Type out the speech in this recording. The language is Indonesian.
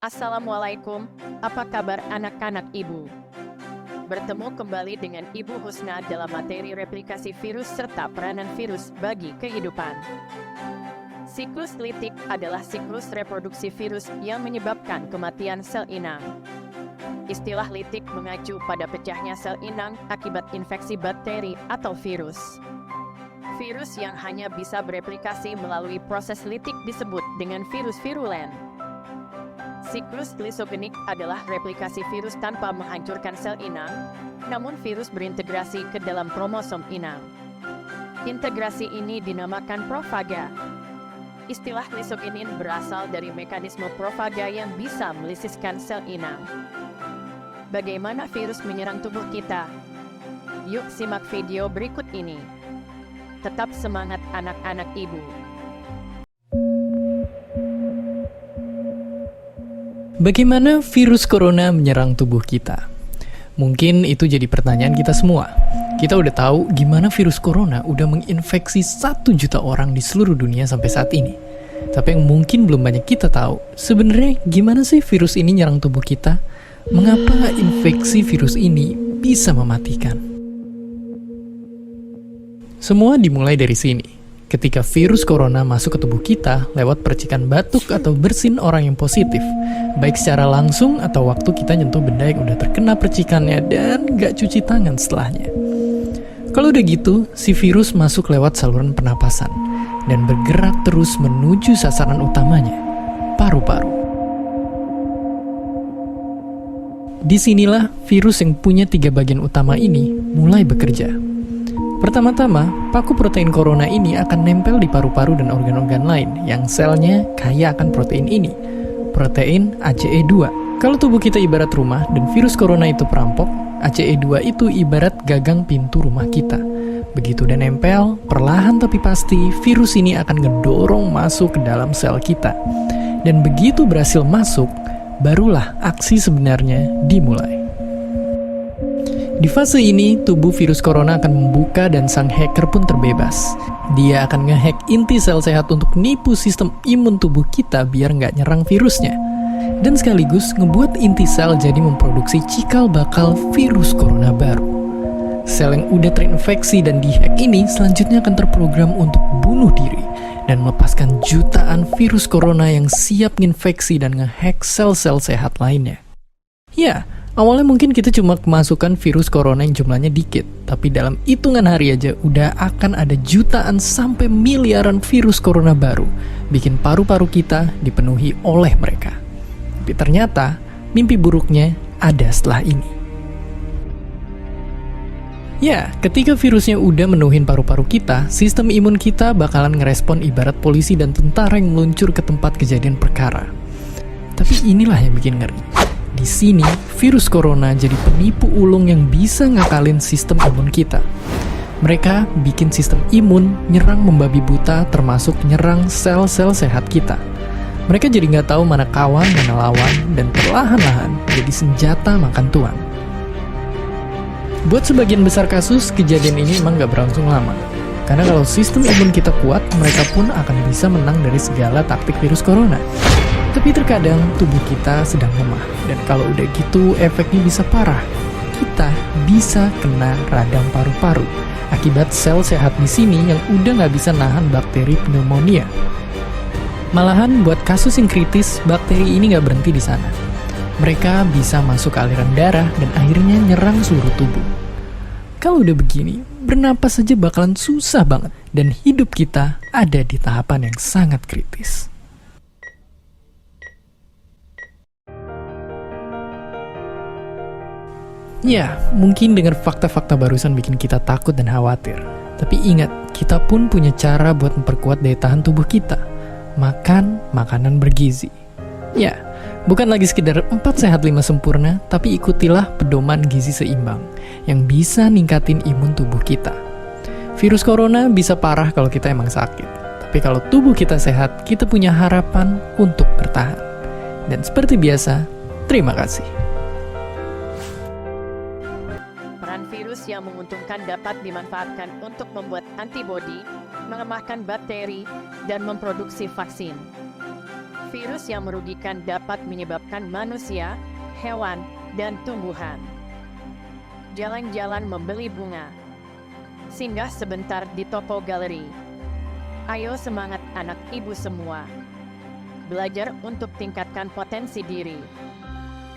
Assalamualaikum, apa kabar anak-anak ibu? Bertemu kembali dengan Ibu Husna dalam materi replikasi virus serta peranan virus bagi kehidupan. Siklus litik adalah siklus reproduksi virus yang menyebabkan kematian sel inang. Istilah litik mengacu pada pecahnya sel inang akibat infeksi bakteri atau virus. Virus yang hanya bisa bereplikasi melalui proses litik disebut dengan virus virulen. Siklus lisogenik adalah replikasi virus tanpa menghancurkan sel inang, namun virus berintegrasi ke dalam kromosom inang. Integrasi ini dinamakan profaga. Istilah lisogenin berasal dari mekanisme profaga yang bisa melisiskan sel inang. Bagaimana virus menyerang tubuh kita? Yuk simak video berikut ini. Tetap semangat anak-anak ibu. Bagaimana virus corona menyerang tubuh kita? Mungkin itu jadi pertanyaan kita semua. Kita udah tahu gimana virus corona udah menginfeksi 1 juta orang di seluruh dunia sampai saat ini. Tapi yang mungkin belum banyak kita tahu, sebenarnya gimana sih virus ini nyerang tubuh kita? Mengapa infeksi virus ini bisa mematikan? Semua dimulai dari sini. Ketika virus corona masuk ke tubuh kita lewat percikan batuk atau bersin orang yang positif, baik secara langsung atau waktu kita nyentuh benda yang udah terkena percikannya dan gak cuci tangan setelahnya. Kalau udah gitu, si virus masuk lewat saluran pernapasan dan bergerak terus menuju sasaran utamanya, paru-paru. Disinilah virus yang punya 3 bagian utama ini mulai bekerja. Pertama-tama, paku protein corona ini akan nempel di paru-paru dan organ-organ lain yang selnya kaya akan protein ini, protein ACE2. Kalau tubuh kita ibarat rumah dan virus corona itu perampok, ACE2 itu ibarat gagang pintu rumah kita. Begitu udah nempel, perlahan tapi pasti virus ini akan ngedorong masuk ke dalam sel kita. Dan begitu berhasil masuk, barulah aksi sebenarnya dimulai. Di fase ini, tubuh virus corona akan membuka dan sang hacker pun terbebas. Dia akan ngehack inti sel sehat untuk nipu sistem imun tubuh kita biar nggak nyerang virusnya. Dan sekaligus ngebuat inti sel jadi memproduksi cikal bakal virus corona baru. Sel yang udah terinfeksi dan dihack ini selanjutnya akan terprogram untuk bunuh diri dan melepaskan jutaan virus corona yang siap nginfeksi dan ngehack sel-sel sehat lainnya. Ya, awalnya mungkin kita cuma kemasukan virus corona yang jumlahnya dikit, tapi dalam hitungan hari aja udah akan ada jutaan sampai miliaran virus corona baru, bikin paru-paru kita dipenuhi oleh mereka. Tapi ternyata, mimpi buruknya ada setelah ini. Ya, ketika virusnya udah menuhin paru-paru kita, sistem imun kita bakalan ngerespon ibarat polisi dan tentara yang meluncur ke tempat kejadian perkara. Tapi inilah yang bikin ngeri. Di sini, virus corona jadi penipu ulung yang bisa ngakalin sistem imun kita. Mereka bikin sistem imun nyerang membabi buta termasuk nyerang sel-sel sehat kita. Mereka jadi nggak tahu mana kawan, mana lawan, dan perlahan-lahan jadi senjata makan tuan. Buat sebagian besar kasus, kejadian ini emang nggak berlangsung lama. Karena kalau sistem imun kita kuat, mereka pun akan bisa menang dari segala taktik virus corona. Tapi terkadang tubuh kita sedang lemah, dan kalau udah gitu efeknya bisa parah. Kita bisa kena radang paru-paru akibat sel sehat di sini yang udah nggak bisa nahan bakteri pneumonia. Malahan buat kasus yang kritis, bakteri ini nggak berhenti di sana. Mereka bisa masuk ke aliran darah dan akhirnya nyerang seluruh tubuh. Kalau udah begini, bernapas saja bakalan susah banget, dan hidup kita ada di tahapan yang sangat kritis. Ya, mungkin dengan fakta-fakta barusan bikin kita takut dan khawatir. Tapi ingat, kita pun punya cara buat memperkuat daya tahan tubuh kita. Makan makanan bergizi. Ya, bukan lagi sekedar 4 sehat 5 sempurna, tapi ikutilah pedoman gizi seimbang yang bisa ningkatin imun tubuh kita. Virus corona bisa parah kalau kita emang sakit. Tapi kalau tubuh kita sehat, kita punya harapan untuk bertahan. Dan seperti biasa, terima kasih. Peran virus yang menguntungkan dapat dimanfaatkan untuk membuat antibodi, mengemahkan bakteri, dan memproduksi vaksin. Virus yang merugikan dapat menyebabkan manusia, hewan, dan tumbuhan. Jalan-jalan membeli bunga. Singgah sebentar di toko galeri. Ayo semangat anak ibu semua. Belajar untuk tingkatkan potensi diri.